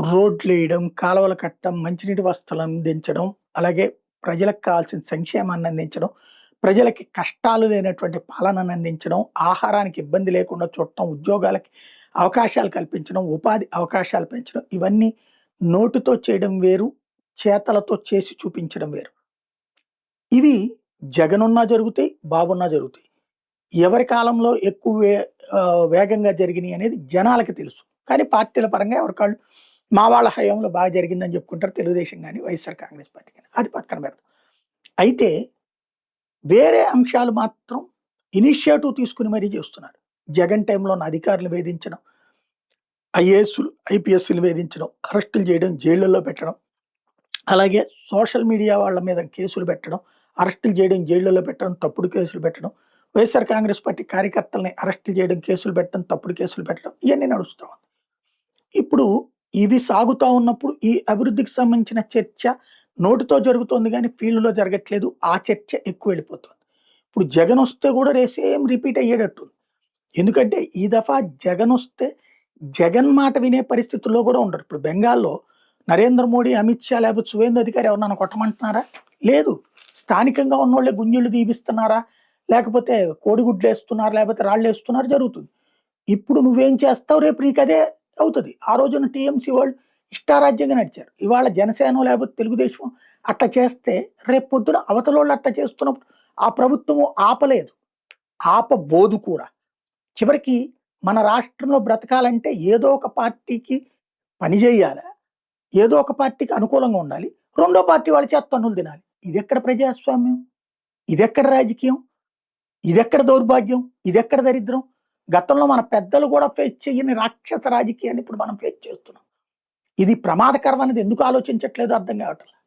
రోడ్లేయడం, కాలువలు కట్టడం, మంచినీటి వసతులు అందించడం, అలాగే ప్రజలకు కావాల్సిన సంక్షేమాన్ని అందించడం, ప్రజలకి కష్టాలు లేనటువంటి పాలనను అందించడం, ఆహారానికి ఇబ్బంది లేకుండా చూడటం, ఉద్యోగాలకి అవకాశాలు కల్పించడం, ఉపాధి అవకాశాలు పెంచడం, ఇవన్నీ నోటితో చేయడం వేరు, చేతలతో చేసి చూపించడం వేరు. ఇవి జగనున్నా జరుగుతాయి, బాబున్నా జరుగుతాయి. ఎవరి కాలంలో ఎక్కువ వేగంగా జరిగినాయి అనేది జనాలకి తెలుసు. కానీ పార్టీల పరంగా ఎవరికాళ్ళు మా వాళ్ళ హయాంలో బాగా జరిగిందని చెప్పుకుంటారు. తెలుగుదేశం గాని, వైఎస్ఆర్ కాంగ్రెస్ పార్టీ గాని. అది పక్కన పెడదాం. అయితే వేరే అంశాలు మాత్రం ఇనిషియేటివ్ తీసుకొని మరీ చేస్తున్నారు. జగన్ టైంలో ఉన్న అధికారులను వేధించడం, ఐఏఎస్‌లు, ఐపీఎస్‌లు వేధించడం, అరెస్టులు చేయడం, జైళ్ళల్లో పెట్టడం, అలాగే సోషల్ మీడియా వాళ్ళ మీద కేసులు పెట్టడం, అరెస్టులు చేయడం, జైళ్ళలో పెట్టడం, తప్పుడు కేసులు పెట్టడం, వైఎస్ఆర్ కాంగ్రెస్ పార్టీ కార్యకర్తల్ని అరెస్టులు చేయడం, కేసులు పెట్టడం, తప్పుడు కేసులు పెట్టడం ఇయన్నీ నడుస్తా ఉంది. ఇప్పుడు ఇవి సాగుతా ఉన్నప్పుడు ఈ అభివృద్ధికి సంబంధించిన చర్చ నోటితో జరుగుతోంది గానీ ఫీల్డ్‌లో జరగట్లేదు. ఆ చర్చ ఎక్కువ వెళ్ళిపోతుంది. ఇప్పుడు జగనొస్తే కూడా సేమ్ రిపీట్ అయ్యేటట్టుంది. ఎందుకంటే ఈ దఫా జగనొస్తే జగన్ మాట వినే పరిస్థితుల్లో కూడా ఉండరు. ఇప్పుడు బెంగాల్‌లో నరేంద్ర మోడీ, అమిత్ షా లేకపోతే సువేందు అధికారి ఎవరినైనా కొట్టమంటున్నారా? లేదు. స్థానికంగా ఉన్నోళ్ళే గుంజీళ్ళు తీపిస్తున్నారా? లేకపోతే కోడిగుడ్లేస్తున్నారా? లేకపోతే రాళ్ళేస్తున్నారా? జరుగుతుంది. ఇప్పుడు నువ్వేం చేస్తావు? రేపు నీకదే అవుతది. ఆ రోజున టీఎంసీ వాళ్ళు ఇష్టారాజ్యంగా నడిచారు. ఇవాళ జనసేనో లేకపోతే తెలుగుదేశమో అట్లా చేస్తే రేపు పొద్దున అవతలోళ్ళు అట్లా చేస్తున్నప్పుడు ఆ ప్రభుత్వము ఆపలేదు. ఆపబోదు కూడా. చివరికి మన రాష్ట్రంలో బ్రతకాలంటే ఏదో ఒక పార్టీకి పని చేయాలా? ఏదో ఒక పార్టీకి అనుకూలంగా ఉండాలి. రెండో పార్టీ వాళ్ళ చేత తన్నులు తినాలి. ఇదెక్కడ ప్రజాస్వామ్యం? ఇదెక్కడ రాజకీయం? ఇదెక్కడ దౌర్భాగ్యం? ఇదెక్కడ దరిద్రం? గతంలో మన పెద్దలు కూడా ఫేస్ చెయ్యని రాక్షస రాజకీయాన్ని ఇప్పుడు మనం ఫేస్ చేస్తున్నాం. ఇది ప్రమాదకరం అనేది ఎందుకు ఆలోచించట్లేదో అర్థం కావట్లేదు.